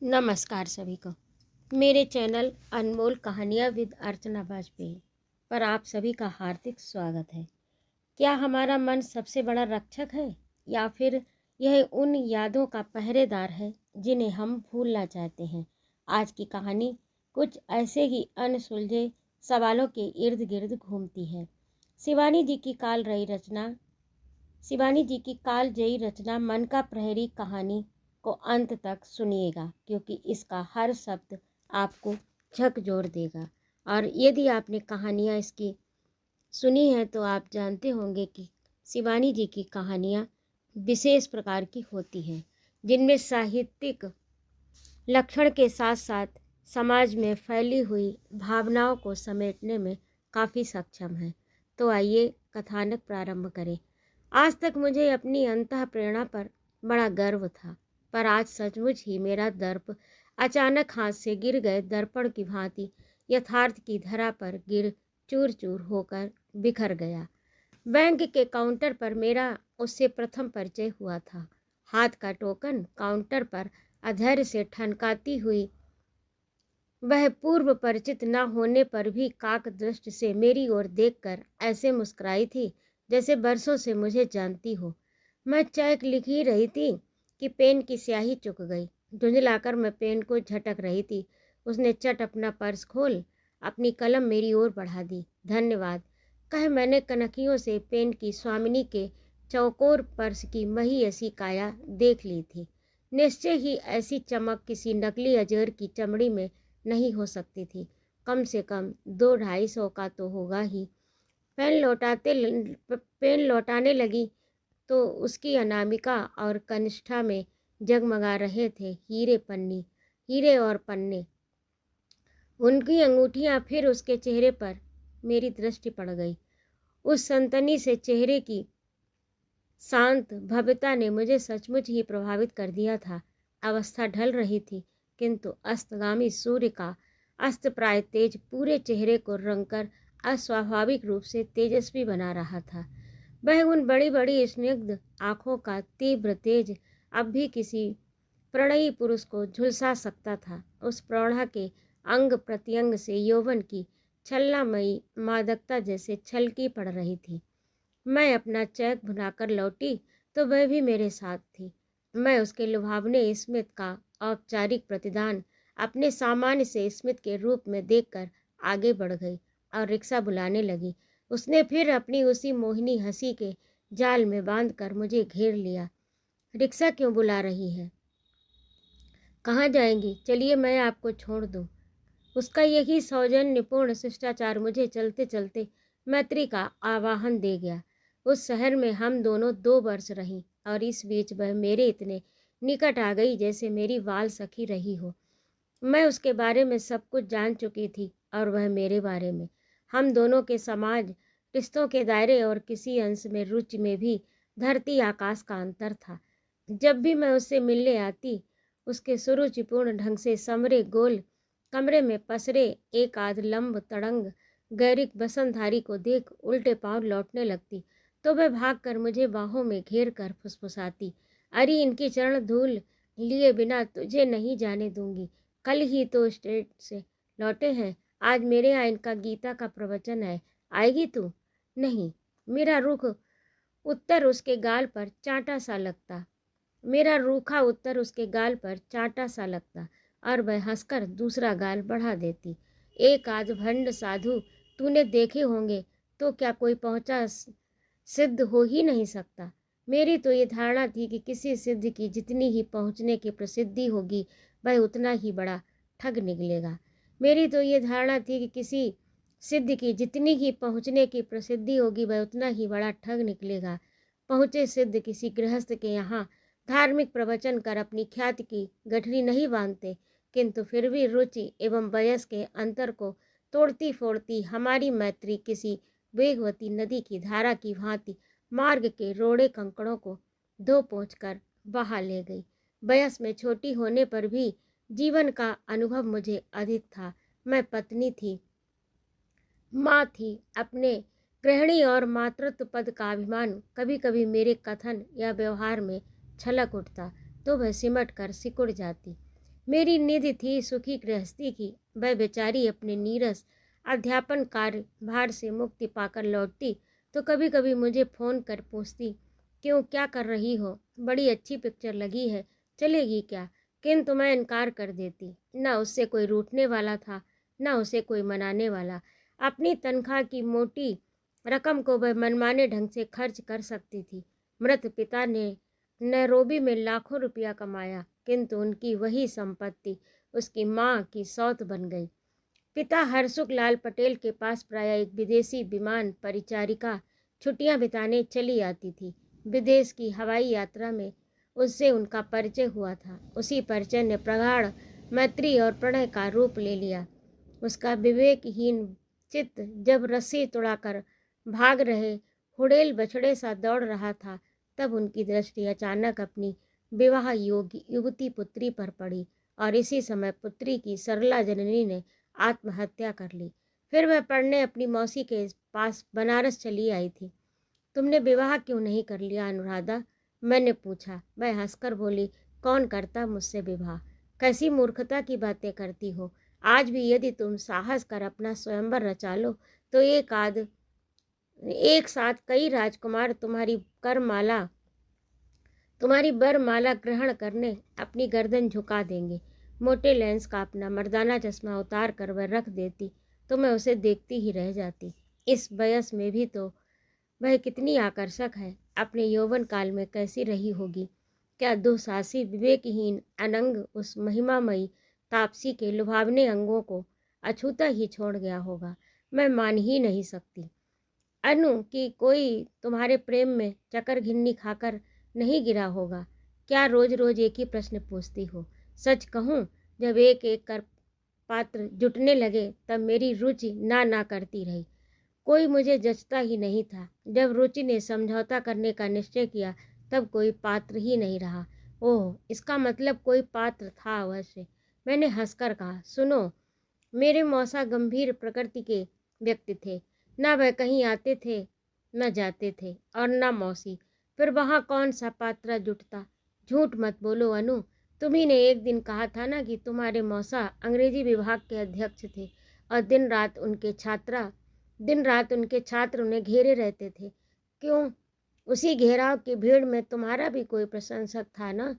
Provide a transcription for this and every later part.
नमस्कार सभी को। मेरे चैनल अनमोल कहानियाँ विद अर्चना वाजपेयी पर आप सभी का हार्दिक स्वागत है। क्या हमारा मन सबसे बड़ा रक्षक है या फिर यह उन यादों का पहरेदार है जिन्हें हम भूलना चाहते हैं? आज की कहानी कुछ ऐसे ही अनसुलझे सवालों के इर्द गिर्द घूमती है। शिवानी जी की कालजयी रचना मन का प्रहरी कहानी को अंत तक सुनिएगा, क्योंकि इसका हर शब्द आपको झकझोर देगा। और यदि आपने कहानियाँ इसकी सुनी है तो आप जानते होंगे कि शिवानी जी की कहानियाँ विशेष प्रकार की होती हैं, जिनमें साहित्यिक लक्षण के साथ साथ समाज में फैली हुई भावनाओं को समेटने में काफ़ी सक्षम है। तो आइए कथानक प्रारंभ करें। आज तक मुझे अपनी अंतः प्रेरणा पर बड़ा गर्व था, पर आज सचमुच ही मेरा दर्प अचानक हाथ से गिर गए दर्पण की भांति यथार्थ की धरा पर गिर चूर चूर होकर बिखर गया। बैंक के काउंटर पर मेरा उससे प्रथम परिचय हुआ था। हाथ का टोकन काउंटर पर अधैर्य से ठनकाती हुई वह पूर्व परिचित न होने पर भी काक दृष्टि से मेरी ओर देखकर ऐसे मुस्कुराई थी जैसे बरसों से मुझे जानती हो। मैं चेक लिख ही रही थी कि पेन की स्याही चुक गई। झुंझलाकर मैं पेन को झटक रही थी। उसने चट अपना पर्स खोल अपनी कलम मेरी ओर बढ़ा दी। धन्यवाद कह मैंने कनखियों से पेन की स्वामिनी के चौकोर पर्स की मही ऐसी काया देख ली थी। निश्चय ही ऐसी चमक किसी नकली अजगर की चमड़ी में नहीं हो सकती थी। कम से कम 200-250 का तो होगा ही। पेन लौटाने लगी तो उसकी अनामिका और कनिष्ठा में जगमगा रहे थे हीरे और पन्ने। उनकी अंगूठियां फिर उसके चेहरे पर मेरी दृष्टि पड़ गई। उस सनसनी से चेहरे की शांत भव्यता ने मुझे सचमुच ही प्रभावित कर दिया था। अवस्था ढल रही थी, किंतु अस्तगामी सूर्य का अस्तप्राय तेज पूरे चेहरे को रंगकर अस्वाभाविक रूप से तेजस्वी बना रहा था। वह उन बड़ी बड़ी स्निग्ध आँखों का तीव्र तेज अब भी किसी प्रणयी पुरुष को झुलसा सकता था। उस प्रौढ़ा के अंग प्रत्यंग से यौवन की छलनामयी मादकता जैसे छलकी पड़ रही थी। मैं अपना चेक भुनाकर लौटी तो वह भी मेरे साथ थी। मैं उसके लुभावने स्मित का औपचारिक प्रतिदान अपने सामान्य से स्मित के रूप में देखकर आगे बढ़ गई और रिक्शा बुलाने लगी। उसने फिर अपनी उसी मोहिनी हंसी के जाल में बांधकर मुझे घेर लिया। रिक्शा क्यों बुला रही है? कहाँ जाएंगी? चलिए मैं आपको छोड़ दूँ। उसका यही सौजन्यपूर्ण शिष्टाचार मुझे चलते चलते मैत्री का आवाहन दे गया। उस शहर में हम दोनों 2 वर्ष रहीं और इस बीच वह मेरे इतने निकट आ गई जैसे मेरी बाल सखी रही हो। मैं उसके बारे में सब कुछ जान चुकी थी और वह मेरे बारे में। हम दोनों के समाज रिश्तों के दायरे और किसी अंश में रुचि में भी धरती आकाश का अंतर था। जब भी मैं उससे मिलने आती, उसके सुरुचिपूर्ण ढंग से समरे गोल कमरे में पसरे एक आध लंब तड़ंग गैरिक बसंतधारी को देख उल्टे पांव लौटने लगती तो वह भागकर मुझे बाहों में घेर कर फुसफुसाती, अरे इनकी चरण धूल लिए बिना तुझे नहीं जाने दूंगी। कल ही तो स्टेट से लौटे हैं, आज मेरे यहाँ इनका गीता का प्रवचन है, आएगी तू? नहीं। मेरा रुख उत्तर उसके गाल पर चांटा सा लगता मेरा रूखा उत्तर उसके गाल पर चांटा सा लगता और वह हंसकर दूसरा गाल बढ़ा देती। एक आध भंड साधु तूने देखे होंगे, तो क्या कोई पहुंचा सिद्ध हो ही नहीं सकता। मेरी तो ये धारणा थी कि किसी सिद्ध की जितनी ही पहुंचने की प्रसिद्धि होगी वह उतना ही बड़ा ठग निकलेगा। मेरी तो ये धारणा थी कि किसी सिद्ध की जितनी ही पहुंचने की प्रसिद्धि होगी वह उतना ही बड़ा ठग निकलेगा। पहुँचे सिद्ध किसी गृहस्थ के यहाँ धार्मिक प्रवचन कर अपनी ख्याति की गठरी नहीं बांधते, किंतु फिर भी रुचि एवं वयस के अंतर को तोड़ती फोड़ती हमारी मैत्री किसी वेगवती नदी की धारा की भांति मार्ग के रोड़े कंकड़ों को धो पोंछ कर बहा ले गई। वयस में छोटी होने पर भी जीवन का अनुभव मुझे अधिक था। मैं पत्नी थी, माँ थी। अपने गृहिणी और मातृत्व पद का अभिमान कभी कभी मेरे कथन या व्यवहार में छलक उठता तो वह सिमट कर सिकुड़ जाती। मेरी निधि थी सुखी गृहस्थी की, वह बेचारी अपने नीरस अध्यापन कार्य भार से मुक्ति पाकर लौटती तो कभी कभी मुझे फ़ोन कर पूछती, क्यों, क्या कर रही हो, बड़ी अच्छी पिक्चर लगी है, चलेगी क्या? किंतु मैं इनकार कर देती। न उससे कोई रूठने वाला था, न उसे कोई मनाने वाला। अपनी तनख्वाह की मोटी रकम को वह मनमाने ढंग से खर्च कर सकती थी। मृत पिता ने नैरोबी में लाखों रुपया कमाया, किंतु उनकी वही संपत्ति उसकी माँ की सौत बन गई। पिता हरसुख लाल पटेल के पास प्रायः एक विदेशी विमान परिचारिका छुट्टियां बिताने चली आती थी। विदेश की हवाई यात्रा में उससे उनका परिचय हुआ था। उसी परिचय ने प्रगाढ़ मैत्री और प्रणय का रूप ले लिया। उसका विवेकहीन चित्त जब रस्सी तुड़ाकर भाग रहे हुड़ेल बछड़े सा दौड़ रहा था, तब उनकी दृष्टि अचानक अपनी विवाह योग्य युवती पुत्री पर पड़ी और इसी समय पुत्री की सरला जननी ने आत्महत्या कर ली। फिर वह पढ़ने अपनी मौसी के पास बनारस चली आई थी। तुमने विवाह क्यों नहीं कर लिया अनुराधा? मैंने पूछा। वह हंसकर बोली, कौन करता मुझसे विवाह? कैसी मूर्खता की बातें करती हो। आज भी यदि तुम साहस कर अपना स्वयंवर रचा लो तो एक साथ कई राजकुमार तुम्हारी बरमाला ग्रहण करने अपनी गर्दन झुका देंगे। मोटे लेंस का अपना मर्दाना चश्मा उतार कर वह रख देती तो मैं उसे देखती ही रह जाती। इस वयस में भी तो वह कितनी आकर्षक है। अपने यौवन काल में कैसी रही होगी। क्या दुस्साहसी विवेकहीन अनंग उस महिमामयी तापसी के लुभावने अंगों को अछूता ही छोड़ गया होगा। मैं मान ही नहीं सकती अनु कि कोई तुम्हारे प्रेम में चकर घिन्नी खाकर नहीं गिरा होगा। क्या रोज रोज एक ही प्रश्न पूछती हो? सच कहूँ, जब एक एक कर पात्र जुटने लगे तब मेरी रुचि ना करती रही। कोई मुझे जचता ही नहीं था। जब रुचि ने समझौता करने का निश्चय किया तब कोई पात्र ही नहीं रहा। ओह, इसका मतलब कोई पात्र था अवश्य। मैंने हंसकर कहा, सुनो, मेरे मौसा गंभीर प्रकृति के व्यक्ति थे। न वह कहीं आते थे न जाते थे और न मौसी। फिर वहाँ कौन सा पात्रा जुटता? झूठ मत बोलो अनु। तुम्ही ने एक दिन कहा था ना कि तुम्हारे मौसा अंग्रेजी विभाग के अध्यक्ष थे और दिन रात उनके छात्र उन्हें घेरे रहते थे। क्यों, उसी घेराव की भीड़ में तुम्हारा भी कोई प्रशंसक था ना?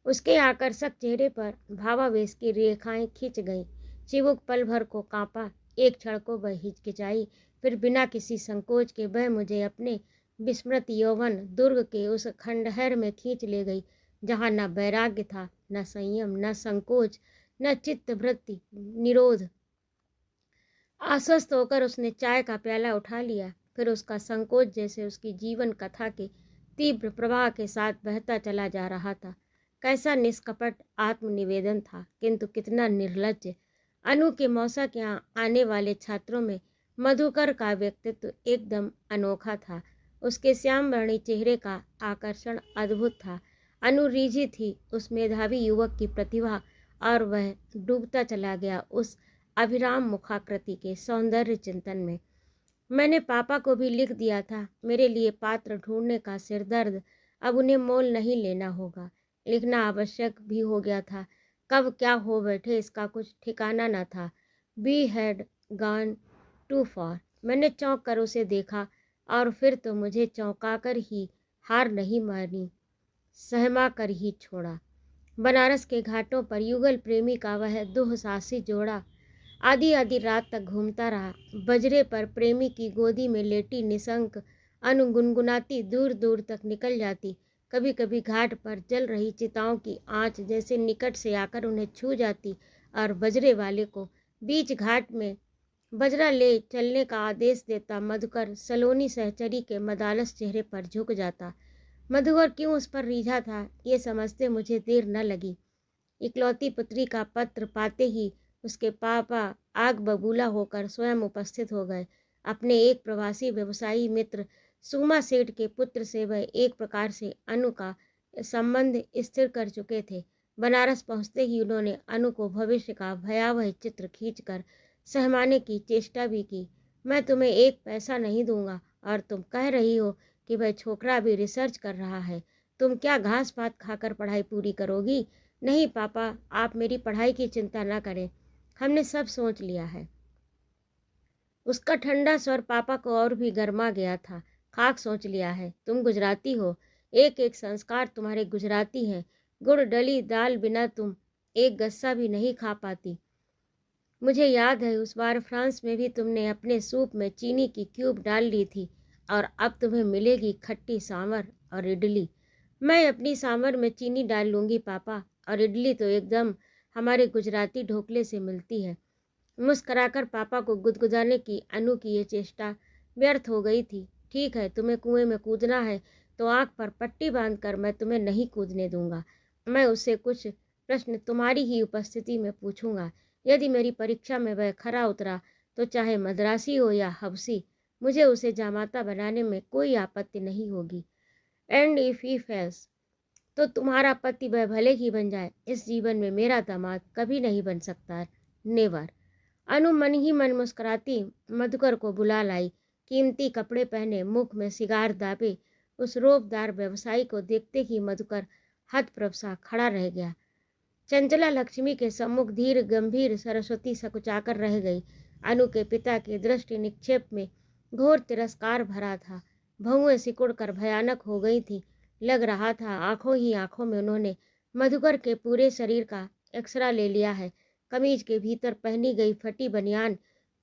उसके आकर्षक चेहरे पर भावावेश की रेखाएं खिंच गईं। चिबुक पल भर को कांपा, एक क्षण को वह हिचकिचाई, फिर बिना किसी संकोच के वह मुझे अपने विस्मृत यौवन दुर्ग के उस खंडहर में खींच ले गई, जहाँ न वैराग्य था, न संयम, न संकोच, न चित्तवृत्ति निरोध। आश्वस्त होकर उसने चाय का प्याला उठा लिया। फिर उसका संकोच जैसे उसकी जीवन कथा के तीव्र प्रवाह के साथ बहता चला जा रहा था। कैसा निष्कपट आत्मनिवेदन था, किंतु कितना निर्लज्ज। अनु के मौसा के यहाँ आने वाले छात्रों में मधुकर का व्यक्तित्व एकदम अनोखा था। उसके श्याम वर्णी चेहरे का आकर्षण अद्भुत था। अनु रीझी थी उस मेधावी युवक की प्रतिभा और वह डूबता चला गया उस अभिराम मुखाकृति के सौंदर्य चिंतन में। मैंने पापा को भी लिख दिया था। मेरे लिए पात्र ढूंढने का सिरदर्द अब उन्हें मोल नहीं लेना होगा। लिखना आवश्यक भी हो गया था। कब क्या हो बैठे इसका कुछ ठिकाना न था। We had gone too far. मैंने चौंक कर उसे देखा और फिर तो मुझे चौंका कर ही हार नहीं मानी, सहमा कर ही छोड़ा। बनारस के घाटों पर युगल प्रेमी का वह दुस्साहसी जोड़ा आधी आधी रात तक घूमता रहा। बजरे पर प्रेमी की गोदी में लेटी निशंक अनुगुनगुनाती दूर दूर तक निकल जाती। कभी कभी घाट पर जल रही चिताओं की आंच जैसे निकट से आकर उन्हें छू जाती और बजरे वाले को बीच घाट में बजरा ले चलने का आदेश देता मधुकर सलोनी सहचरी के मदालस चेहरे पर झुक जाता। मधुकर क्यों उस पर रीझा था, ये समझते मुझे देर न लगी। इकलौती पुत्री का पत्र पाते ही उसके पापा आग बबूला होकर स्वयं उपस्थित हो गए। अपने एक प्रवासी व्यवसायी मित्र सुमा सेठ के पुत्र से वह एक प्रकार से अनु का संबंध स्थिर कर चुके थे। बनारस पहुंचते ही उन्होंने अनु को भविष्य का भयावह चित्र खींचकर सहमाने की चेष्टा भी की। मैं तुम्हें एक पैसा नहीं दूंगा और तुम कह रही हो कि वह छोकरा भी रिसर्च कर रहा है। तुम क्या घास पात खाकर पढ़ाई पूरी करोगी? नहीं पापा, आप मेरी पढ़ाई की चिंता ना करें, हमने सब सोच लिया है। उसका ठंडा स्वर पापा को और भी गर्मा गया था। खाक सोच लिया है, तुम गुजराती हो, एक एक संस्कार तुम्हारे गुजराती हैं। गुड़ डली दाल बिना तुम एक गस्सा भी नहीं खा पाती। मुझे याद है उस बार फ्रांस में भी तुमने अपने सूप में चीनी की क्यूब डाल ली थी, और अब तुम्हें मिलेगी खट्टी सांभर और इडली। मैं अपनी सांभर में चीनी डाल लूँगी पापा, और इडली तो एकदम हमारे गुजराती ढोकले से मिलती है। मुस्कुराकर पापा को गुदगुदाने की अनु की ये चेष्टा व्यर्थ हो गई थी। ठीक है, तुम्हें कुएं में कूदना है तो आँख पर पट्टी बांधकर मैं तुम्हें नहीं कूदने दूंगा। मैं उससे कुछ प्रश्न तुम्हारी ही उपस्थिति में पूछूंगा। यदि मेरी परीक्षा में वह खरा उतरा तो चाहे मद्रासी हो या हबसी, मुझे उसे जामाता बनाने में कोई आपत्ति नहीं होगी। एंड इफ ही फेल्स, तो तुम्हारा पति वह भले ही बन जाए, इस जीवन में मेरा दामाद कभी नहीं बन सकता। नेवर। अनु मन ही मन मुस्कुराती मधुकर को बुला लाई। कीमती कपड़े पहने, मुख में सिगार दाबे उस रोबदार व्यवसायी को देखते ही मधुकर हतप्रभ सा खड़ा रह गया। चंचला लक्ष्मी के सम्मुख धीर गंभीर सरस्वती सकुचाकर रह गई। अनु के पिता के दृष्टि निक्षेप में घोर तिरस्कार भरा था। भौएं सिकुड़कर भयानक हो गई थी। लग रहा था आंखों ही आंखों में उन्होंने मधुकर के पूरे शरीर का एक्सरा ले लिया है। कमीज के भीतर पहनी गई फटी बनियान,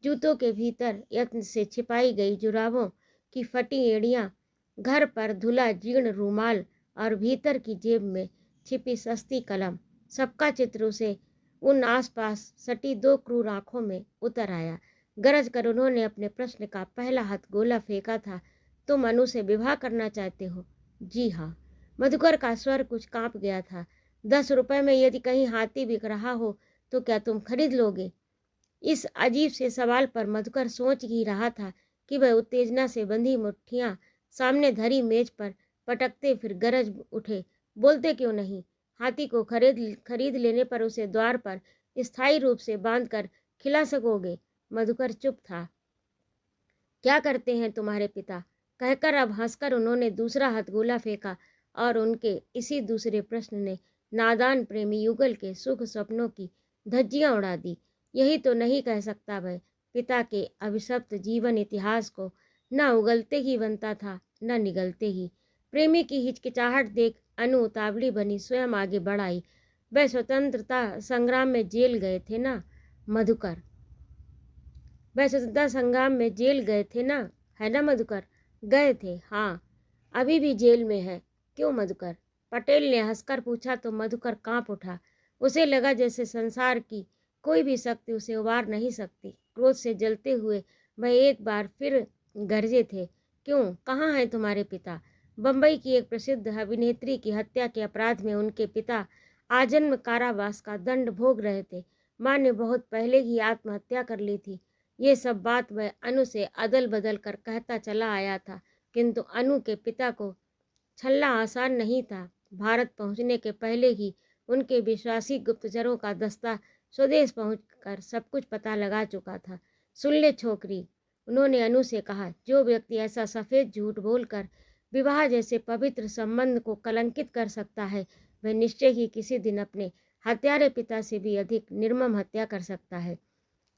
जूतों के भीतर यत्न से छिपाई गई जुराबों की फटी एड़ियाँ, घर पर धुला जीर्ण रूमाल और भीतर की जेब में छिपी सस्ती कलम, सबका चित्र उसे उन आसपास सटी दो क्रूर आंखों में उतर आया। गरज कर उन्होंने अपने प्रश्न का पहला हथगोला फेंका था। तुम अनु से विवाह करना चाहते हो? जी हाँ। मधुकर का स्वर कुछ कांप गया था। 10 रुपए में यदि कहीं हाथी बिक रहा हो तो क्या तुम खरीद लोगे? इस अजीब से सवाल पर मधुकर सोच ही रहा था कि वह उत्तेजना से बंधी मुट्ठियां सामने धरी मेज पर पटकते फिर गरज उठे, बोलते क्यों नहीं? हाथी को खरीद लेने पर उसे द्वार पर स्थायी रूप से बांधकर खिला सकोगे। मधुकर चुप था। क्या करते हैं तुम्हारे पिता? कहकर अब हंसकर उन्होंने दूसरा हथगोला फेंका, और उनके इसी दूसरे प्रश्न ने नादान प्रेमी युगल के सुख स्वप्नों की धज्जियां उड़ा दी। यही तो नहीं कह सकता वह पिता के अभिशप्त जीवन इतिहास को न उगलते ही बनता था न निगलते ही। प्रेमी की हिचकिचाहट देख अनु उतावली बनी स्वयं आगे बढ़ आई। वह स्वतंत्रता संग्राम में जेल गए थे ना मधुकर? वह स्वतंत्रता संग्राम में जेल गए थे ना, है ना मधुकर? गए थे, हाँ। अभी भी जेल में है। क्यों मधुकर? पटेल ने हंसकर पूछा तो मधुकर कांप उठा। उसे लगा जैसे संसार की कोई भी शक्ति उसे उबार नहीं सकती। क्रोध से जलते हुए वह एक बार फिर गरजे थे। क्यों, कहाँ हैं तुम्हारे पिता? बम्बई की एक प्रसिद्ध अभिनेत्री की हत्या के अपराध में उनके पिता आजन्म कारावास का दंड भोग रहे थे। माँ ने बहुत पहले ही आत्महत्या कर ली थी। ये सब बात वह अनु से अदल बदल कर कहता चला आया था, किंतु अनु के पिता को छलना आसान नहीं था। भारत पहुंचने के पहले ही उनके विश्वासी गुप्तचरों का दस्ता स्वदेश पहुंचकर सब कुछ पता लगा चुका था। सुन ले छोकरी, उन्होंने अनु से कहा, जो व्यक्ति ऐसा सफ़ेद झूठ बोलकर विवाह जैसे पवित्र संबंध को कलंकित कर सकता है, वह निश्चय ही किसी दिन अपने हत्यारे पिता से भी अधिक निर्मम हत्या कर सकता है।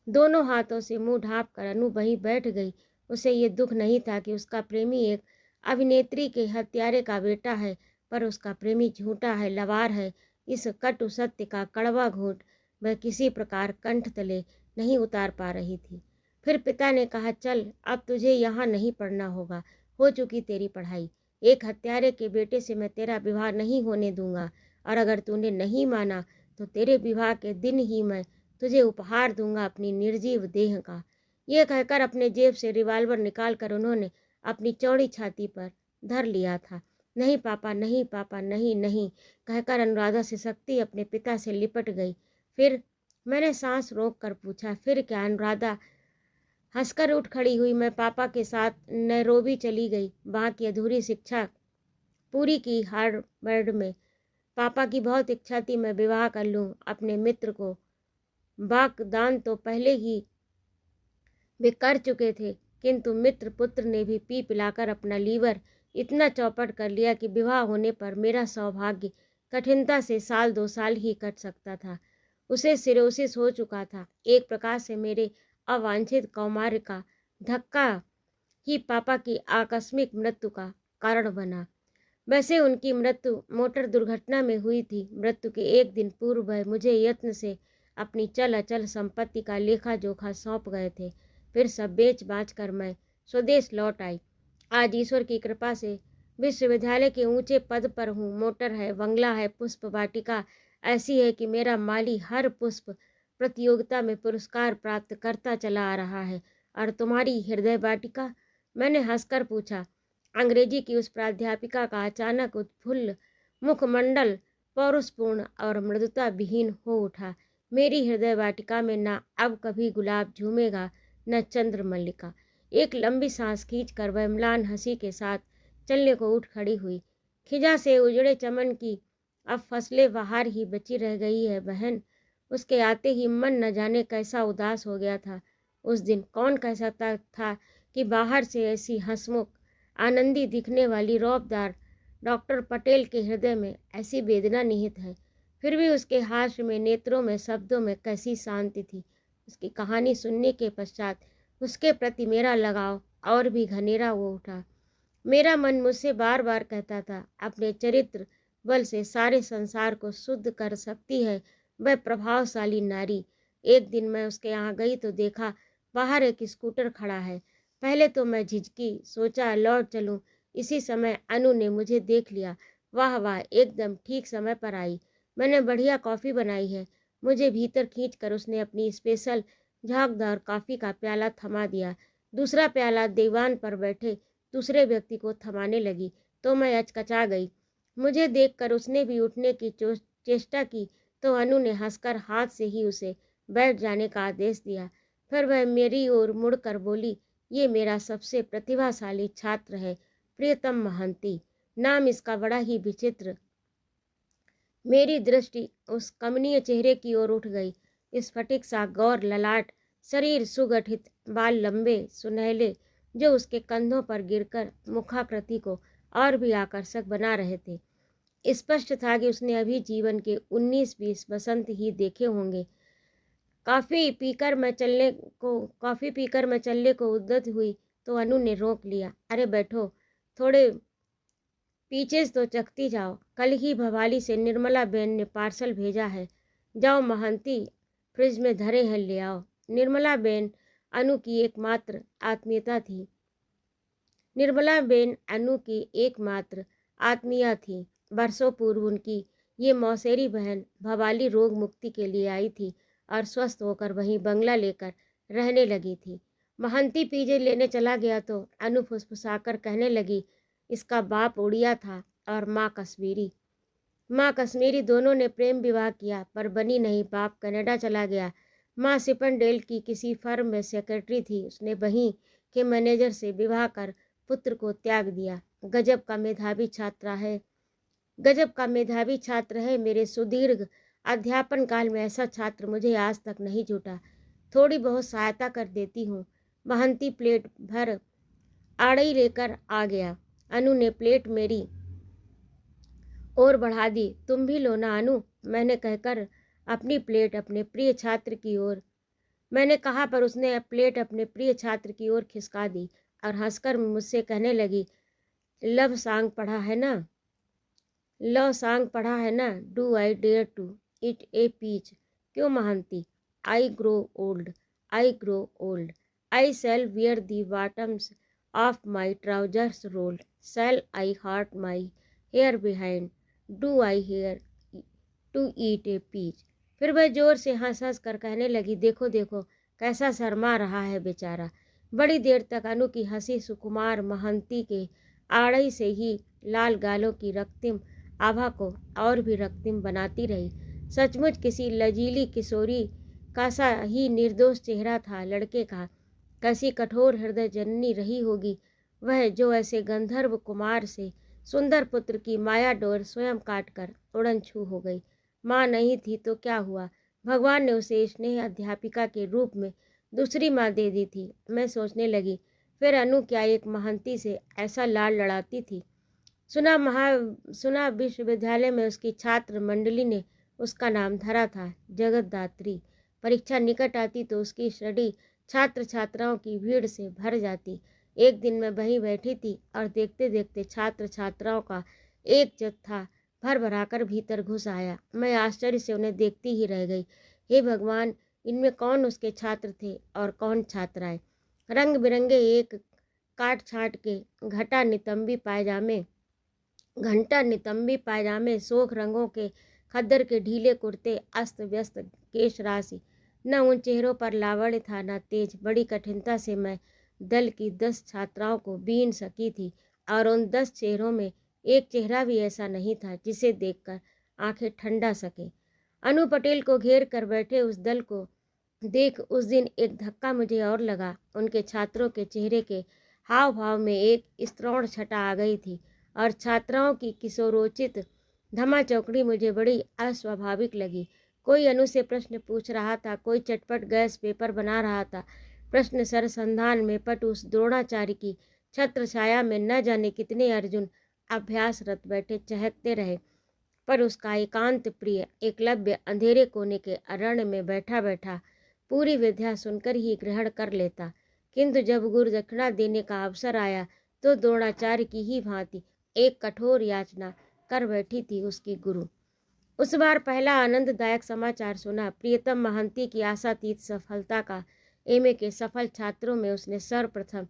दोनों हाथों से मुंह ढाँप कर अनु वहीं बैठ गई। उसे ये दुख नहीं था कि उसका प्रेमी एक अभिनेत्री के हत्यारे का बेटा है, पर उसका प्रेमी झूठा है, लवार है। इस कटु सत्य का कड़वा घूंट वह किसी प्रकार कंठ तले नहीं उतार पा रही थी। फिर पिता ने कहा, चल अब तुझे यहाँ नहीं पढ़ना होगा, हो चुकी तेरी पढ़ाई। एक हत्यारे के बेटे से मैं तेरा विवाह नहीं होने दूंगा, और अगर तूने नहीं माना तो तेरे विवाह के दिन ही मैं तुझे उपहार दूंगा अपनी निर्जीव देह का। यह कहकर अपने जेब से रिवाल्वर निकालकर उन्होंने अपनी चौड़ी छाती पर धर लिया था। नहीं पापा, नहीं पापा, नहीं नहीं, कहकर अनुराधा से शक्ति अपने पिता से लिपट गई। फिर? मैंने सांस रोक कर पूछा। फिर क्या? अनुराधा हंसकर उठ खड़ी हुई। मैं पापा के साथ नैरोबी चली गई, वहाँ की अधूरी शिक्षा पूरी की हार्वर्ड में। पापा की बहुत इच्छा थी मैं विवाह कर लूँ अपने मित्र को। वाकदान तो पहले ही वे कर चुके थे, किंतु मित्र पुत्र ने भी पी पिलाकर अपना लीवर इतना चौपट कर लिया कि विवाह होने पर मेरा सौभाग्य कठिनता से 1-2 साल ही कट सकता था। उसे सिरोसिस हो चुका था। एक प्रकार से मेरे अवांछित कौमार्य का धक्का ही पापा की आकस्मिक मृत्यु का कारण बना। वैसे उनकी मृत्यु मोटर दुर्घटना में हुई थी। मृत्यु के एक दिन पूर्व वह मुझे यत्न से अपनी चल अचल संपत्ति का लेखा जोखा सौंप गए थे। फिर सब बेच बाँच कर मैं स्वदेश लौट आई। आज ईश्वर की कृपा से विश्वविद्यालय के ऊंचे पद पर हूँ। मोटर है, बंगला है, पुष्प वाटिका ऐसी है कि मेरा माली हर पुष्प प्रतियोगिता में पुरस्कार प्राप्त करता चला आ रहा है। और तुम्हारी हृदय वाटिका? मैंने हंसकर पूछा। अंग्रेजी की उस प्राध्यापिका का अचानक उत्फुल्ल मुखमंडल पौरुषपूर्ण और मृदुता विहीन हो उठा। मेरी हृदय वाटिका में न अब कभी गुलाब झूमेगा, न चंद्रमल्लिका। एक लंबी सांस खींचकर वह म्लान हंसी के साथ चलने को उठ खड़ी हुई। खिजा से उजड़े चमन की अब फसलें बहार ही बची रह गई है बहन। उसके आते ही मन न जाने कैसा उदास हो गया था। उस दिन कौन कह सकता था कि बाहर से ऐसी हंसमुख आनंदी दिखने वाली रौबदार डॉक्टर पटेल के हृदय में ऐसी वेदना निहित है। फिर भी उसके हास्य में, नेत्रों में, शब्दों में कैसी शांति थी। उसकी कहानी सुनने के पश्चात उसके प्रति मेरा लगाव और भी घनेरा हो उठा। मेरा मन मुझसे बार बार कहता था, अपने चरित्र बल से सारे संसार को शुद्ध कर सकती है वह प्रभावशाली नारी। एक दिन मैं उसके यहाँ गई तो देखा बाहर एक स्कूटर खड़ा है। पहले तो मैं झिझकी, सोचा लौट चलूं। इसी समय अनु ने मुझे देख लिया। वाह वाह, एकदम ठीक समय पर आई। मैंने बढ़िया कॉफ़ी बनाई है। मुझे भीतर खींचकर उसने अपनी स्पेशल झागदार कॉफ़ी का प्याला थमा दिया। दूसरा प्याला दीवान पर बैठे दूसरे व्यक्ति को थमाने लगी तो मैं अचकचा गई। मुझे देखकर उसने भी उठने की चेष्टा की तो अनु ने हंसकर हाथ से ही उसे बैठ जाने का आदेश दिया। फिर वह मेरी ओर मुड़कर बोली, ये मेरा सबसे प्रतिभाशाली छात्र है, प्रियतम महंती। नाम इसका बड़ा ही विचित्र। मेरी दृष्टि उस कमनीय चेहरे की ओर उठ गई। स्फटिक सा गौर ललाट, शरीर सुगठित, बाल लंबे सुनहले जो उसके कंधों पर गिरकर मुखाकृति को और भी आकर्षक बना रहे थे। स्पष्ट था कि उसने अभी जीवन के 19-20 बसंत ही देखे होंगे। कॉफ़ी पीकर मैं चलने को उद्यत हुई तो अनु ने रोक लिया। अरे बैठो, थोड़े पीचेस तो चखती जाओ। कल ही भवाली से निर्मला बेन ने पार्सल भेजा है। जाओ महंती, फ्रिज में धरे हैं, ले आओ। निर्मला बेन अनु की एकमात्र आत्मीयता थी। निर्मला बेन अनु की एकमात्र आत्मीया थी। बरसों पूर्व उनकी ये मौसेरी बहन भवाली रोग मुक्ति के लिए आई थी और स्वस्थ होकर वहीं बंगला लेकर रहने लगी थी। महंती पीजे लेने चला गया तो अनु फुसफुसाकर कहने लगी, इसका बाप उड़िया था और माँ कश्मीरी। माँ कश्मीरी दोनों ने प्रेम विवाह किया पर बनी नहीं। बाप कनाडा चला गया। माँ सिपनडेल की किसी फर्म में सेक्रेटरी थी। उसने वहीं के मैनेजर से विवाह कर पुत्र को त्याग दिया। गजब का मेधावी छात्र है। मेरे सुदीर्घ अध्यापन काल में ऐसा छात्र मुझे आज तक नहीं जुटा। थोड़ी बहुत सहायता कर देती हूँ। महंती प्लेट भर आड़ई लेकर आ गया। अनु ने प्लेट मेरी और बढ़ा दी। तुम भी लो ना अनु, मैंने कहकर अपनी प्लेट अपने प्रिय छात्र की ओर मैंने कहा, पर उसने प्लेट अपने प्रिय छात्र की ओर खिसका दी और हंसकर मुझसे कहने लगी, लव सॉन्ग पढ़ा है ना? Do I dare to eat a peach? क्यों महंती? I grow old, I shall wear the bottoms of my trousers rolled, shall I heart my hair behind, do I hair to eat a peach? फिर वह जोर से हंस कर कहने लगी, देखो देखो कैसा शर्मा रहा है बेचारा। बड़ी देर तक अनु की हंसी सुकुमार महंती के आड़ई से ही लाल गालों की रक्तिम आभा को और भी रक्तिम बनाती रही। सचमुच किसी लजीली किशोरी का सा ही निर्दोष चेहरा था लड़के का। कैसी कठोर हृदय जननी रही होगी वह, जो ऐसे गंधर्व कुमार से सुंदर पुत्र की माया डोर स्वयं काटकर उड़न छू हो गई। माँ नहीं थी तो क्या हुआ, भगवान ने उसे स्नेह अध्यापिका के रूप में दूसरी माँ दे दी थी। मैं सोचने लगी, फिर अनु क्या एक महंती से ऐसा लाड़ लड़ाती थी? सुना विश्वविद्यालय में उसकी छात्र मंडली ने उसका नाम धरा था जगतदात्री। परीक्षा निकट आती तो उसकी स्टडी छात्र छात्राओं की भीड़ से भर जाती। एक दिन मैं वहीं बैठी थी और देखते देखते छात्र छात्राओं का एक जत्था भर भराकर भीतर घुस आया। मैं आश्चर्य से उन्हें देखती ही रह गई। हे भगवान, इनमें कौन उसके छात्र थे और कौन छात्राएं। रंग बिरंगे एक काट छाट के घंटा नितंबी पायजामे, सोख रंगों के खद्दर के ढीले कुर्ते, अस्त व्यस्त केश राशि। न उन चेहरों पर लावण्य था न तेज। बड़ी कठिनता से मैं दल की 10 छात्राओं को बीन सकी थी और उन 10 चेहरों में एक चेहरा भी ऐसा नहीं था जिसे देखकर आंखें ठंडा सके। अनु पटेल को घेर कर बैठे उस दल को देख उस दिन एक धक्का मुझे और लगा। उनके छात्रों के चेहरे के हाव भाव में एक स्तृण छटा आ गई थी और छात्राओं की किशोरोचित धमा चौकड़ी मुझे बड़ी अस्वाभाविक लगी। कोई अनु से प्रश्न पूछ रहा था, कोई चटपट गैस पेपर बना रहा था। प्रश्न सरसंधान में पट उस द्रोणाचार्य की छत्र छाया में न जाने कितने अर्जुन अभ्यासरत बैठे चहकते रहे, पर उसका एकांत प्रिय एकलव्य अंधेरे कोने के अरण्य में बैठा बैठा पूरी विद्या सुनकर ही ग्रहण कर लेता। किंतु जब गुरु दक्षिणा देने का अवसर आया तो द्रोणाचार्य की ही भांति एक कठोर याचना कर बैठी थी उसकी गुरु। उस बार पहला आनंददायक समाचार सुना। प्रियतम महंती की आशातीत सफलता का। एमए के सफल छात्रों में उसने सर्वप्रथम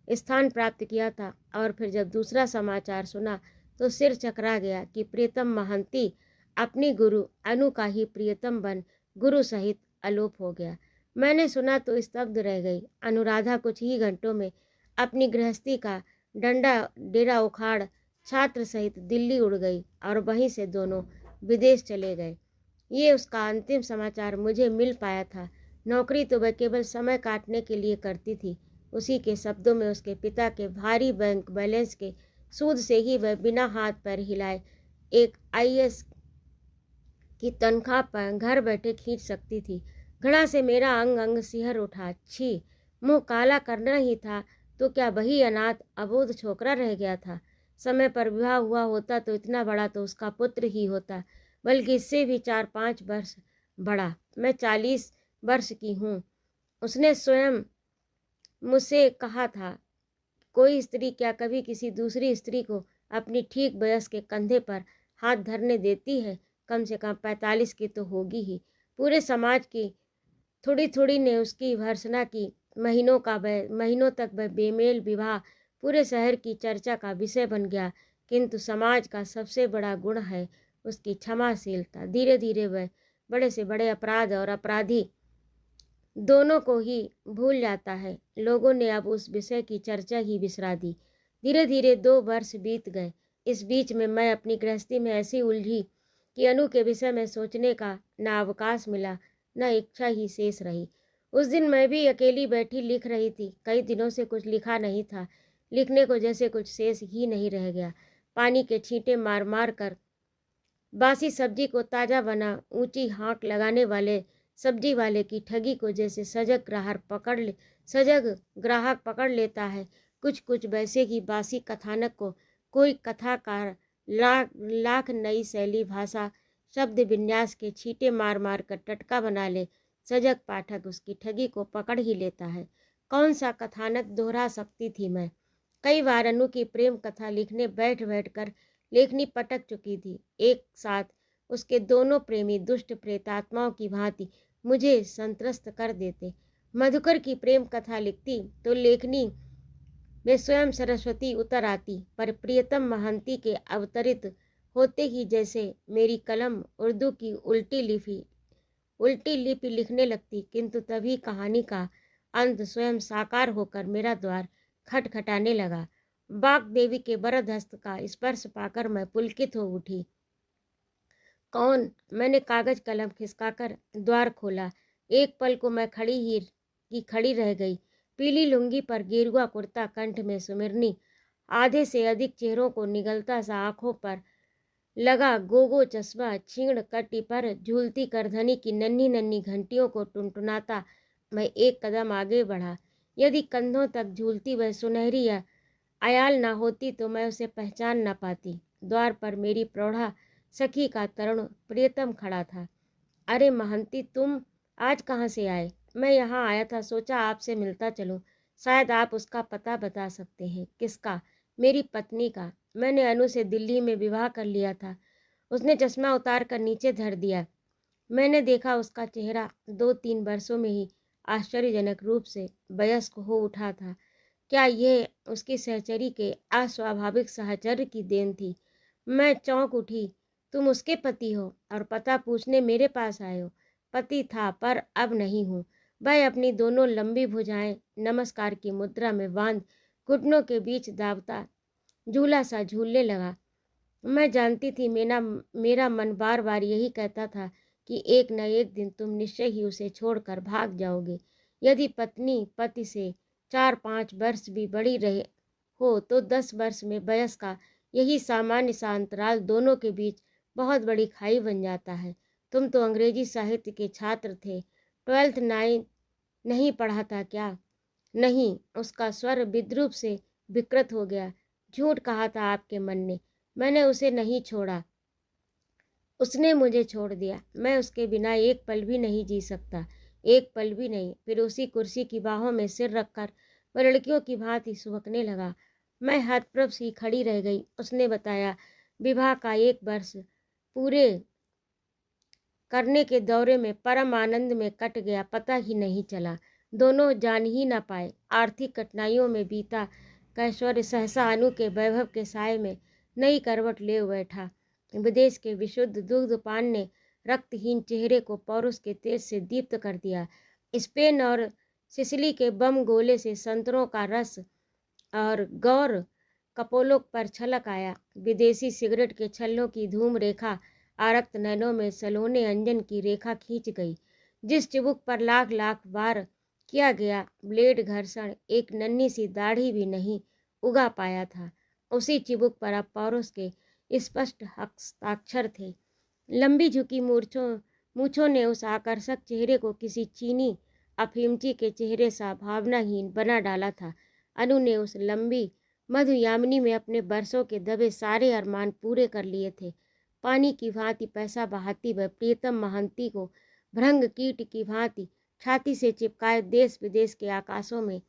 स्थान प्राप्त किया था। और फिर जब दूसरा समाचार सुना तो सिर चकरा गया कि प्रियतम महंती अपनी गुरु अनु का ही प्रियतम बन गुरु सहित अलोप हो गया। मैंने सुना तो स्तब्ध रह गई। अनुराधा कुछ ही घंटों में अपनी गृहस्थी का डेरा उखाड़ छात्र सहित दिल्ली उड़ गई और वहीं से दोनों विदेश चले गए। ये उसका अंतिम समाचार मुझे मिल पाया था। नौकरी तो वह केवल समय काटने के लिए करती थी। उसी के शब्दों में उसके पिता के भारी बैंक बैलेंस के सूद से ही वह बिना हाथ पैर हिलाए एक आईएएस की तनख्वाह पर घर बैठे खींच सकती थी। घृणा से मेरा अंग अंग सिहर उठा। छी, मुंह काला करना ही था तो क्या वही अनाथ अबोध छोकरा रह गया था। समय पर विवाह हुआ होता तो इतना बड़ा तो उसका पुत्र ही होता, बल्कि इससे भी 4-5 वर्ष बड़ा। मैं 40 वर्ष की हूँ। उसने स्वयं मुझसे कहा था, कोई स्त्री क्या कभी किसी दूसरी स्त्री को अपनी ठीक वयस के कंधे पर हाथ धरने देती है। कम से कम 45 की तो होगी ही। पूरे समाज की थोड़ी थोड़ी ने उसकी भर्त्सना की। महीनों तक वह बेमेल विवाह पूरे शहर की चर्चा का विषय बन गया। किंतु समाज का सबसे बड़ा गुण है उसकी क्षमाशीलता। धीरे धीरे वह बड़े से बड़े अपराध और अपराधी दोनों को ही भूल जाता है। लोगों ने अब उस विषय की चर्चा ही बिसरा दी। धीरे धीरे 2 वर्ष बीत गए। इस बीच में मैं अपनी गृहस्थी में ऐसी उलझी कि अनु के विषय में सोचने का न अवकाश मिला न इच्छा ही शेष रही। उस दिन मैं भी अकेली बैठी लिख रही थी। कई दिनों से कुछ लिखा नहीं था। लिखने को जैसे कुछ शेष ही नहीं रह गया। पानी के छींटे मार मार कर बासी सब्जी को ताज़ा बना ऊंची हाँक लगाने वाले सब्जी वाले की ठगी को जैसे सजग ग्राहक पकड़ लेता है, कुछ कुछ वैसे ही बासी कथानक को कोई कथाकार लाख नई शैली भाषा शब्द विन्यास के छींटे मार मार कर टटका बना ले। सजग पाठक उसकी ठगी को पकड़ ही लेता है। कौन सा कथानक दोहरा सकती थी मैं। कई बार अनु की प्रेम कथा लिखने बैठ बैठ कर लेखनी पटक चुकी थी। एक साथ उसके दोनों प्रेमी दुष्ट प्रेतात्माओं की भांति मुझे संत्रस्त कर देते। मधुकर की प्रेम कथा लिखती तो लेखनी में स्वयं सरस्वती उतर आती, पर प्रियतम महंती के अवतरित होते ही जैसे मेरी कलम उर्दू की उल्टी लिपि लिखने लगती। किंतु तभी कहानी का अंत स्वयं साकार होकर मेरा द्वार खटखटाने लगा। बाग देवी के वरद हस्त का स्पर्श पाकर मैं पुलकित हो उठी। कौन? मैंने कागज कलम खिसकाकर द्वार खोला। एक पल को मैं खड़ी रह गई। पीली लुंगी पर गेरुआ कुर्ता, कंठ में सुमिरनी, आधे से अधिक चेहरों को निगलता सा आंखों पर लगा गोगो चश्मा, छीण कटी पर झूलती करधनी की नन्ही नन्ही घंटियों को टुनटुनाता मैं एक कदम आगे बढ़ा। यदि कंधों तक झूलती वह सुनहरी या आयाल ना होती तो मैं उसे पहचान ना पाती। द्वार पर मेरी प्रौढ़ा सखी का तरुण प्रियतम खड़ा था। अरे महंती, तुम आज कहाँ से आए? मैं यहाँ आया था, सोचा आपसे मिलता चलूं। शायद आप उसका पता बता सकते हैं। किसका? मेरी पत्नी का। मैंने अनु से दिल्ली में विवाह कर लिया था। उसने चश्मा उतार कर नीचे धर दिया। मैंने देखा उसका चेहरा 2-3 वर्षों में ही आश्चर्यजनक रूप से वयस्क हो उठा था। क्या ये उसकी सहचरी के अस्वाभाविक साहचर्य की देन थी? मैं चौंक उठी। तुम उसके पति हो और पता पूछने मेरे पास आए हो? पति था पर अब नहीं हूँ। वह अपनी दोनों लंबी भुजाएं नमस्कार की मुद्रा में बांध घुटनों के बीच दावता झूला सा झूलने लगा। मैं जानती थी मेरा मन बार बार यही कहता था कि एक न एक दिन तुम निश्चय ही उसे छोड़कर भाग जाओगे। यदि पत्नी पति से 4-5 वर्ष भी बड़ी रहे हो तो 10 वर्ष में वयस का यही सामान्य सा अंतराल दोनों के बीच बहुत बड़ी खाई बन जाता है। तुम तो अंग्रेजी साहित्य के छात्र थे, 12th 9 नहीं पढ़ा था क्या? नहीं। उसका स्वर विद्रूप से विकृत हो गया। झूठ कहा था आपके मन ने। मैंने उसे नहीं छोड़ा, उसने मुझे छोड़ दिया। मैं उसके बिना एक पल भी नहीं जी सकता, एक पल भी नहीं। फिर उसी कुर्सी की बाहों में सिर रखकर वह लड़कियों की भांति सुबकने लगा। मैं हतप्रभ सी खड़ी रह गई। उसने बताया, विवाह का 1 वर्ष पूरे करने के दौरे में परम आनंद में कट गया, पता ही नहीं चला। दोनों जान ही न पाए। आर्थिक कठिनाइयों में बीता कैश्वर्य सहसा अनु के वैभव के साय में नई करवट ले बैठा। विदेश के विशुद्ध दुग्धपान ने रक्तहीन चेहरे को पौरुष के तेज से दीप्त कर दिया। स्पेन और सिसिली के बम गोले से संतरों का रस और गौर कपोलों पर छलक आया। विदेशी सिगरेट के छल्लों की धूम रेखा आरक्त नैनों में सलोने अंजन की रेखा खींच गई। जिस चिबुक पर लाख लाख बार किया गया ब्लेड घर्षण एक नन्ही सी दाढ़ी भी नहीं उगा पाया था, उसी चिबुक पर अब पौरुष के स्पष्ट हस्ताक्षर थे। लंबी झुकी मूछों ने उस आकर्षक चेहरे को किसी चीनी अफीमची के चेहरे सा भावनाहीन बना डाला था। अनु ने उस लंबी मधुयामिनी में अपने बरसों के दबे सारे अरमान पूरे कर लिए थे। पानी की भांति पैसा बहाती वह प्रियतम महंती को भृंग कीट की भांति छाती से चिपकाए देश विदेश के आकाशों में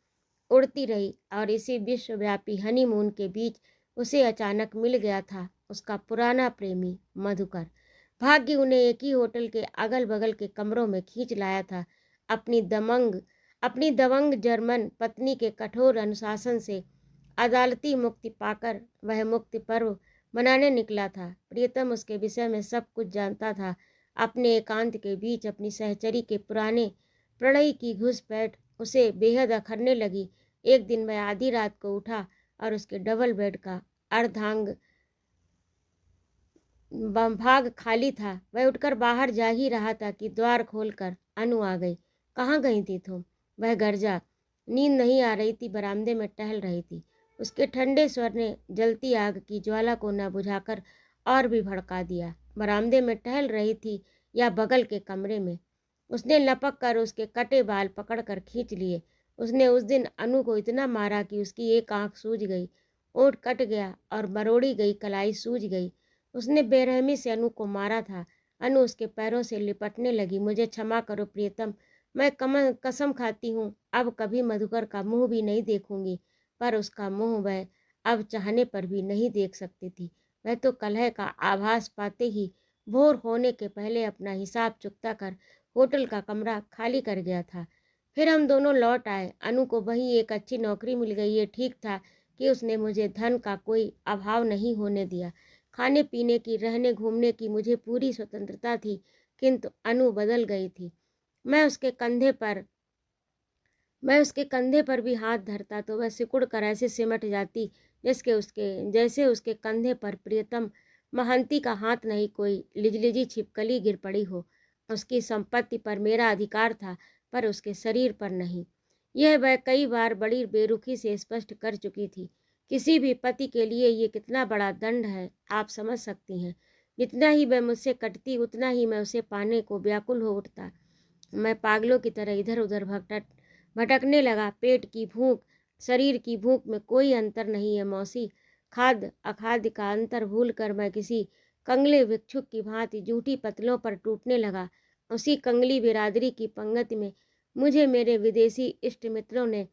उड़ती रही। और इसी विश्वव्यापी हनीमून के बीच उसे अचानक मिल गया था उसका पुराना प्रेमी मधुकर। भाग्य उन्हें एक ही होटल के अगल बगल के कमरों में खींच लाया था। अपनी दबंग जर्मन पत्नी के कठोर अनुशासन से अदालती मुक्ति पाकर वह मुक्ति पर्व मनाने निकला था। प्रियतम उसके विषय में सब कुछ जानता था। अपने एकांत के बीच अपनी सहचरी के पुराने प्रणय की घुसपैठ उसे बेहद अखरने लगी। एक दिन मैं आधी रात को उठा और उसके डबल बेड का अर्धांग भाग खाली था। वह उठकर बाहर जा ही रहा था कि द्वार खोलकर अनु आ गई। कहाँ गई थी तुम? वह गरजा। नींद नहीं आ रही थी, बरामदे में टहल रही थी। उसके ठंडे स्वर ने जलती आग की ज्वाला को न बुझाकर और भी भड़का दिया। बरामदे में टहल रही थी या बगल के कमरे में? उसने लपक कर उसके कटे बाल पकड़कर खींच लिए। उसने उस दिन अनु को इतना मारा कि उसकी एक आंख सूज गई, ओंठ कट गया और मरोड़ी गई कलाई सूज गई। उसने बेरहमी से अनु को मारा था। अनु उसके पैरों से लिपटने लगी। मुझे क्षमा करो प्रियतम, मैं कसम खाती हूँ अब कभी मधुकर का मुंह भी नहीं देखूंगी। पर उसका मुंह वह अब चाहने पर भी नहीं देख सकती थी। वह तो कलह का आभास पाते ही भोर होने के पहले अपना हिसाब चुकता कर होटल का कमरा खाली कर गया था। फिर हम दोनों लौट आए। अनु को वहीं एक अच्छी नौकरी मिल गई। ये ठीक था कि उसने मुझे धन का कोई अभाव नहीं होने दिया। खाने पीने की, रहने घूमने की मुझे पूरी स्वतंत्रता थी। किंतु अनु बदल गई थी। मैं उसके कंधे पर भी हाथ धरता तो वह सिकुड़ कर ऐसे सिमट जाती जैसे उसके कंधे पर प्रियतम महंती का हाथ नहीं, कोई लिजलिजी छिपकली गिर पड़ी हो। उसकी संपत्ति पर मेरा अधिकार था पर उसके शरीर पर नहीं। यह वह कई बार बड़ी बेरुखी से स्पष्ट कर चुकी थी। किसी भी पति के लिए ये कितना बड़ा दंड है आप समझ सकती हैं। जितना ही वह मुझसे कटती उतना ही मैं उसे पाने को व्याकुल हो उठता। मैं पागलों की तरह इधर उधर भटकने लगा। पेट की भूख शरीर की भूख में कोई अंतर नहीं है मौसी। खाद्य अखाद्य का अंतर भूल कर मैं किसी कंगले भिक्षुक की भांति जूठी पतलों पर टूटने लगा। उसी कंगली बिरादरी की पंगति में मुझे मेरे विदेशी इष्ट मित्रों ने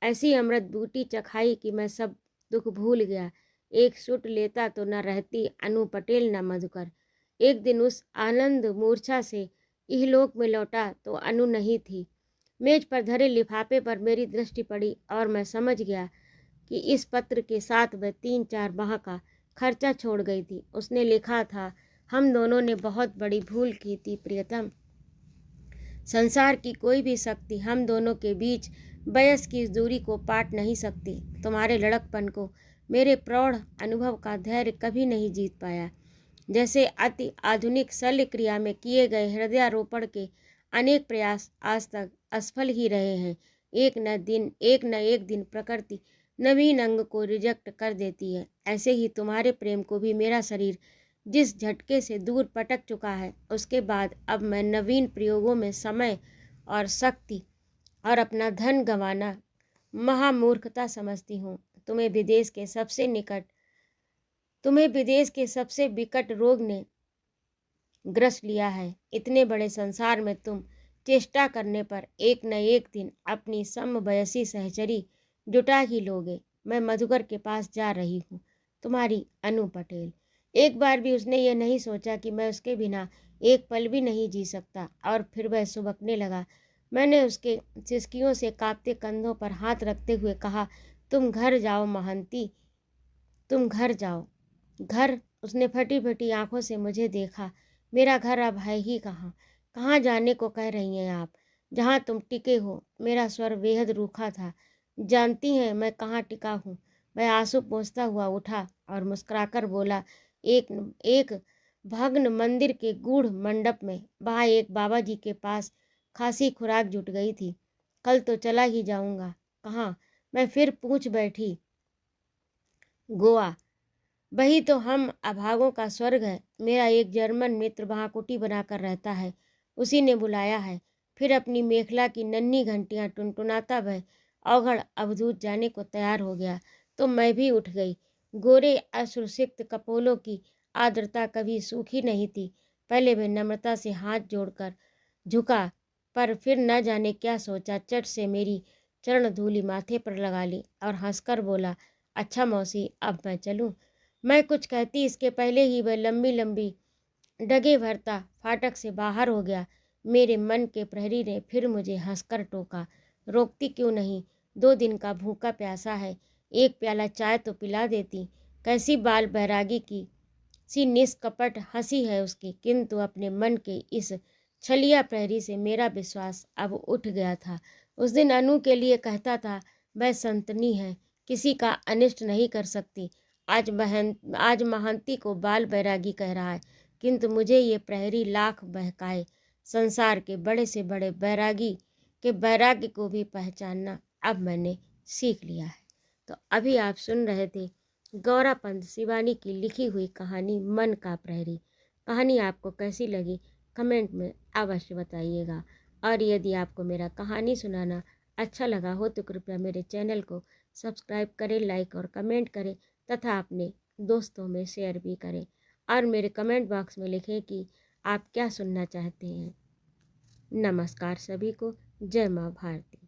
ऐसी अमृत बूटी चखाई कि मैं सब दुख भूल गया। एक सुट लेता तो न रहती अनु पटेल न मधुकर। एक दिन उस आनंद मूर्छा से इहलोक में लौटा तो अनु नहीं थी। मेज पर धरे लिफाफे पर मेरी दृष्टि पड़ी और मैं समझ गया कि इस पत्र के साथ वह 3-4 माह का खर्चा छोड़ गई थी। उसने लिखा था, हम दोनों ने बहुत बड़ी भूल की थी प्रियतम। संसार की कोई भी शक्ति हम दोनों के बीच वयस की इस दूरी को पाट नहीं सकती। तुम्हारे लड़कपन को मेरे प्रौढ़ अनुभव का धैर्य कभी नहीं जीत पाया। जैसे अति आधुनिक शल्य क्रिया में किए गए हृदयारोपण के अनेक प्रयास आज तक असफल ही रहे हैं। एक न एक दिन प्रकृति नवीन अंग को रिजेक्ट कर देती है। ऐसे ही तुम्हारे प्रेम को भी मेरा शरीर जिस झटके से दूर पटक चुका है, उसके बाद अब मैं नवीन प्रयोगों में समय और शक्ति और अपना धन गंवाना महामूर्खता समझती हूँ। तुम्हें विदेश के सबसे विकट रोग ने ग्रस लिया है। इतने बड़े संसार में तुम चेष्टा करने पर एक न एक दिन अपनी समवयसी सहचरी जुटा ही लोगे। मैं मधुकर के पास जा रही हूँ। तुम्हारी अनु पटेल। एक बार भी उसने ये नहीं सोचा कि मैं उसके बिना एक पल भी नहीं जी सकता। और फिर वह सुबकने लगा। मैंने उसके सिसकियों से कांपते कंधों पर हाथ रखते हुए कहा, तुम घर जाओ महंती, तुम घर जाओ। घर? उसने फटी फटी आंखों से मुझे देखा। मेरा घर अब है ही कहाँ? कहाँ जाने को कह रही हैं आप? जहाँ तुम टिके हो। मेरा स्वर बेहद रूखा था। जानती हैं मैं कहाँ टिका हूँ? वह आंसू पोंछता हुआ उठा और मुस्कुराकर बोला, एक भग्न मंदिर के गूढ़ मंडप में, वहाँ एक बाबा जी के पास खासी खुराक जुट गई थी। कल तो चला ही जाऊंगा। कहाँ? मैं फिर पूछ बैठी। गोवा। वही तो हम अभागों का स्वर्ग है। मेरा एक जर्मन मित्र वहाँ कुटी बनाकर रहता है। उसी ने बुलाया है। फिर अपनी मेखला की नन्ही घंटियाँ टुनटुनाता वह अवघड़ अवधूत जाने को तैयार हो गया तो मैं भी उठ गई। गोरे अश्रुसिक्त कपोलों की आर्द्रता कभी सूखी नहीं थी। पहले वह नम्रता से हाथ जोड़कर झुका, पर फिर न जाने क्या सोचा, चट से मेरी चरण धूलि माथे पर लगा ली और हंसकर बोला, अच्छा मौसी, अब मैं चलूँ? मैं कुछ कहती इसके पहले ही वह लंबी लंबी डगे भरता फाटक से बाहर हो गया। मेरे मन के प्रहरी ने फिर मुझे हंसकर टोका, रोकती क्यों नहीं? 2 दिन का भूखा प्यासा है, एक प्याला चाय तो पिला देती। कैसी बाल बैरागी की सी निष्कपट हंसी है उसकी। किंतु अपने मन के इस छलिया प्रहरी से मेरा विश्वास अब उठ गया था। उस दिन अनु के लिए कहता था, वह संतनी है, किसी का अनिष्ट नहीं कर सकती। आज महंती को बाल बैरागी कह रहा है। किंतु मुझे ये प्रहरी लाख बहकाए, संसार के बड़े से बड़े बैरागी के वैराग्य को भी पहचानना अब मैंने सीख लिया है। तो अभी आप सुन रहे थे गौरा पंत शिवानी की लिखी हुई कहानी मन का प्रहरी। कहानी आपको कैसी लगी कमेंट में अवश्य बताइएगा। और यदि आपको मेरा कहानी सुनाना अच्छा लगा हो तो कृपया मेरे चैनल को सब्सक्राइब करें, लाइक और कमेंट करें तथा अपने दोस्तों में शेयर भी करें। और मेरे कमेंट बॉक्स में लिखें कि आप क्या सुनना चाहते हैं। नमस्कार सभी को। जय माँ भारती।